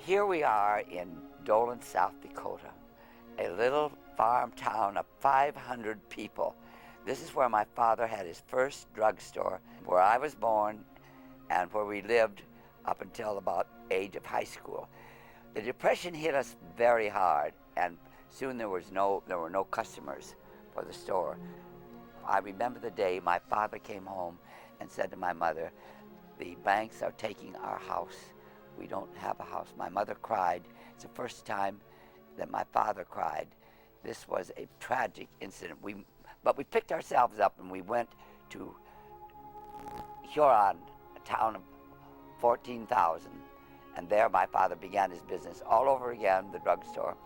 Here we are in Dolan, South Dakota, a little farm town of 500 people. This is where my father had his first drugstore, where I was born and where we lived up until about age of high school. The Depression hit us very hard, and soon there were no customers for the store. I remember the day my father came home and said to my mother, "The banks are taking our house. We don't have a house." My mother cried. It's the first time that my father cried. This was a tragic incident. But we picked ourselves up and we went to Huron, a town of 14,000. And there my father began his business all over again, the drugstore.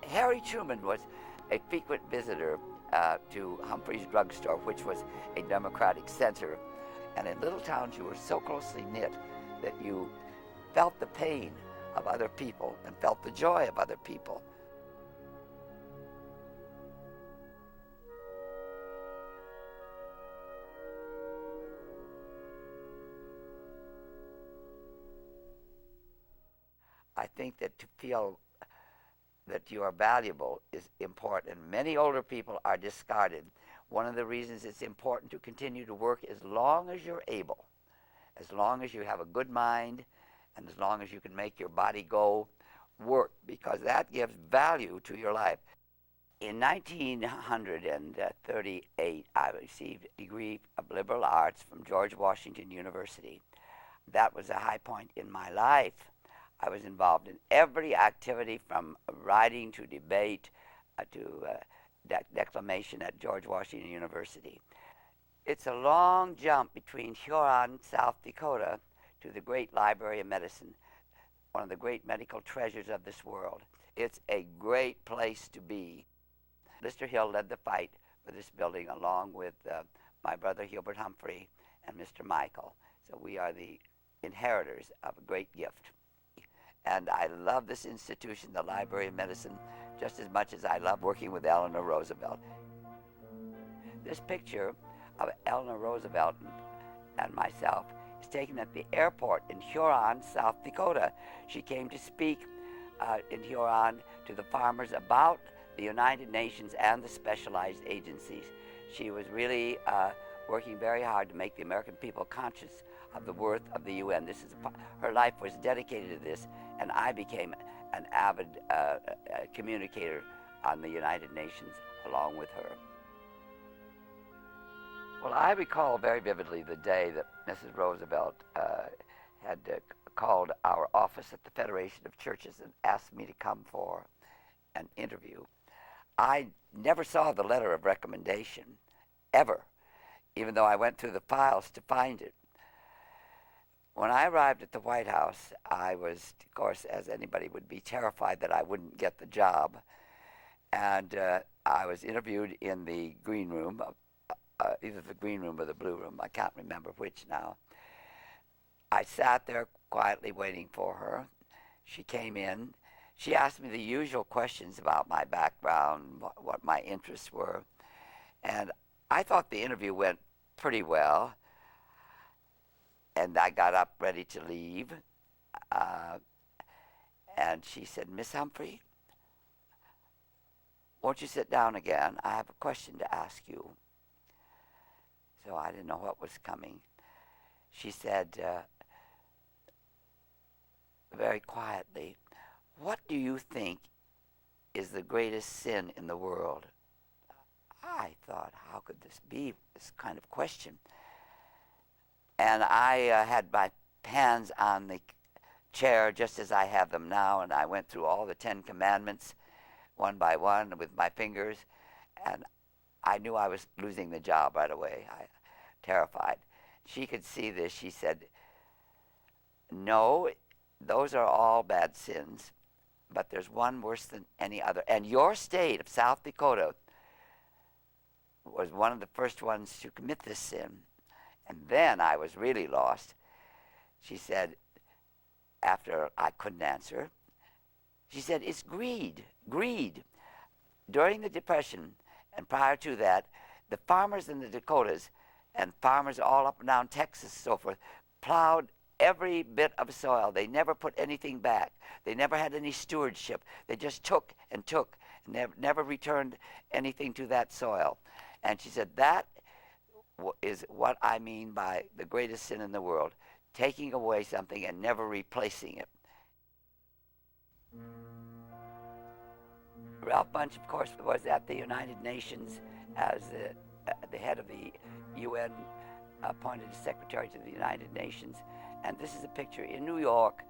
Harry Truman was a frequent visitor to Humphrey's drugstore, which was a Democratic center. And in little towns, you were so closely knit that you felt the pain of other people and felt the joy of other people. I think that to feel that you are valuable is important. Many older people are discarded. One of the reasons it's important to continue to work as long as you're able, as long as you have a good mind, and as long as you can make your body go, work, because that gives value to your life. In 1938, I received a degree of liberal arts from George Washington University. That was a high point in my life. I was involved in every activity from writing to debate to declamation at George Washington University. It's a long jump between Huron, South Dakota, to the great Library of Medicine, one of the great medical treasures of this world. It's a great place to be. Mr. Hill led the fight for this building along with my brother Hubert Humphrey and Mr. Michael. So we are the inheritors of a great gift. And I love this institution, the Library of Medicine, just as much as I love working with Eleanor Roosevelt. This picture of Eleanor Roosevelt and myself is taken at the airport in Huron, South Dakota. She came to speak in Huron to the farmers about the United Nations and the specialized agencies. She was really working very hard to make the American people conscious of the worth of the UN. Her life was dedicated to this, and I became an avid communicator on the United Nations along with her. Well, I recall very vividly the day that Mrs. Roosevelt had called our office at the Federation of Churches and asked me to come for an interview. I never saw the letter of recommendation, ever, even though I went through the files to find it. When I arrived at the White House, I was, of course, as anybody would be, terrified that I wouldn't get the job. And I was interviewed in the green room, either the green room or the blue room. I can't remember which now. I sat there quietly waiting for her. She came in. She asked me the usual questions about my background, what my interests were. And I thought the interview went pretty well. And I got up ready to leave. And she said, "Miss Humphrey, won't you sit down again? I have a question to ask you." So I didn't know what was coming. She said, very quietly, "What do you think is the greatest sin in the world?" I thought, how could this be, this kind of question? And I had my hands on the chair just as I have them now, and I went through all the 10 Commandments one by one with my fingers, and I knew I was losing the job right away. Terrified. She could see this. She said, "No, those are all bad sins, but there's one worse than any other. And your state of South Dakota was one of the first ones to commit this sin." And then I was really lost. She said, after I couldn't answer, she said, "It's greed, greed." During the Depression and prior to that, the farmers in the Dakotas and farmers all up and down Texas and so forth plowed every bit of soil. They never put anything back. They never had any stewardship. They just took and took and never returned anything to that soil. And she said, that is what I mean by the greatest sin in the world, taking away something and never replacing it. Ralph Bunche, of course, was at the United Nations as the head of the UN appointed Secretary to the United Nations. And this is a picture in New York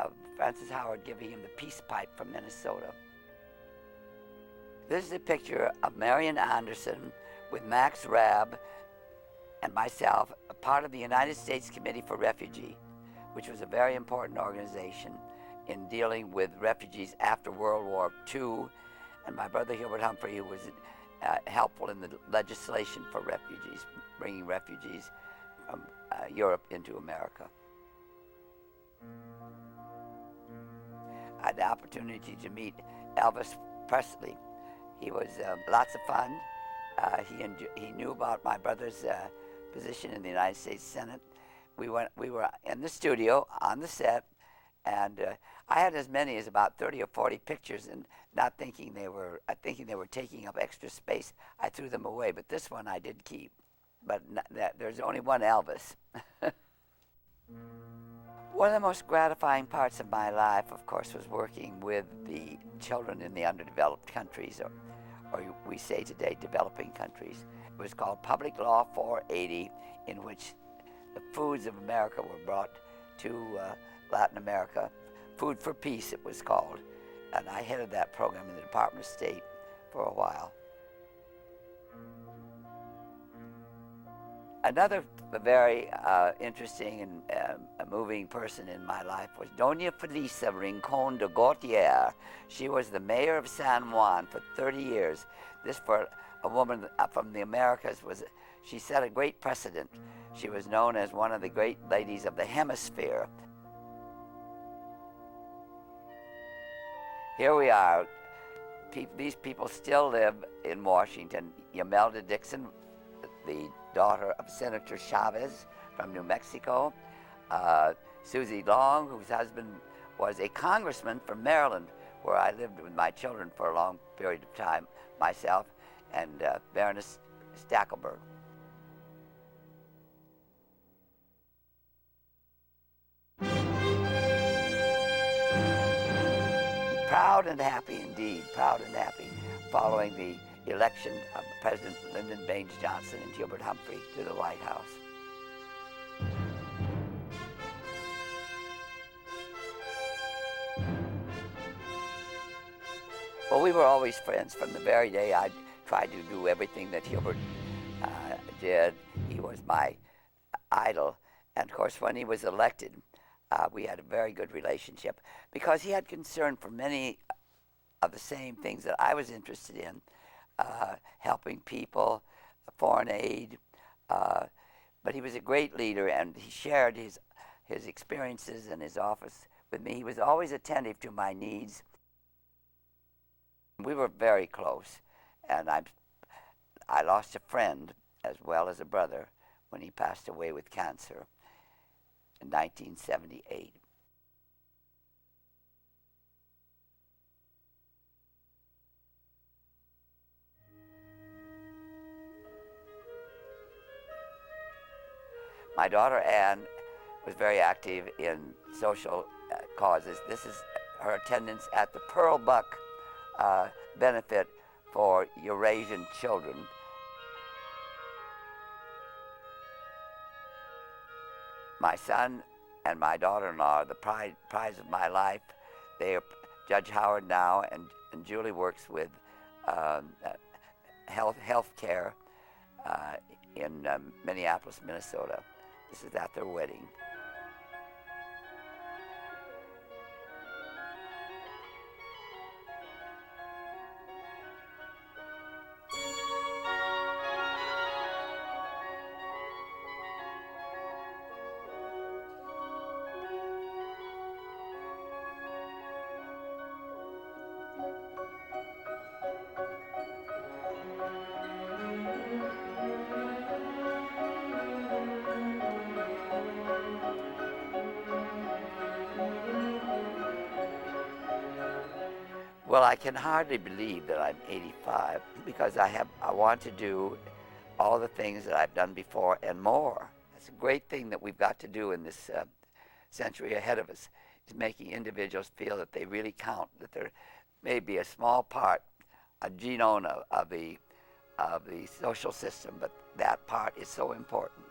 of Frances Howard giving him the peace pipe from Minnesota. This is a picture of Marian Anderson with Max Rabb and myself, a part of the United States Committee for Refugee, which was a very important organization in dealing with refugees after World War II, and my brother Hubert Humphrey, who was helpful in the legislation for refugees, bringing refugees from Europe into America. I had the opportunity to meet Elvis Presley. He was lots of fun. He knew about my brother's position in the United States Senate. We were in the studio on the set, and I had as many as about 30 or 40 pictures, and not thinking they were taking up extra space, I threw them away. But this one I did keep. But there's only one Elvis. One of the most gratifying parts of my life, of course, was working with the children in the underdeveloped countries, or we say today, developing countries. It was called Public Law 480, in which the foods of America were brought to Latin America. Food for Peace, it was called. And I headed that program in the Department of State for a while. Another very interesting and moving person in my life was Doña Felisa Rincon de Gautier. She was the mayor of San Juan for 30 years. This, for a woman from the Americas, she set a great precedent. She was known as one of the great ladies of the hemisphere. Here we are. These people still live in Washington. Imelda Dixon, the daughter of Senator Chavez from New Mexico. Susie Long, whose husband was a congressman from Maryland, where I lived with my children for a long period of time, myself, and Baroness Stackelberg. Proud and happy indeed, proud and happy, following the election of President Lyndon Baines Johnson and Hubert Humphrey to the White House. Well, we were always friends from the very day I tried to do everything that Hubert did. He was my idol. And of course, when he was elected, we had a very good relationship because he had concern for many of the same things that I was interested in, helping people, foreign aid. But he was a great leader, and he shared his experiences in his office with me. He was always attentive to my needs. We were very close, and I lost a friend as well as a brother when he passed away with cancer in 1978. My daughter Anne was very active in social causes. This is her attendance at the Pearl Buck benefit for Eurasian children. My son and my daughter-in-law are the prize of my life. They are Judge Howard now, and Julie works with health care in Minneapolis, Minnesota. This is at their wedding. Well, I can hardly believe that I'm 85 because I want to do all the things that I've done before and more. That's a great thing that we've got to do in this century ahead of us, is making individuals feel that they really count, that there may be a small part, a genome of the social system, but that part is so important.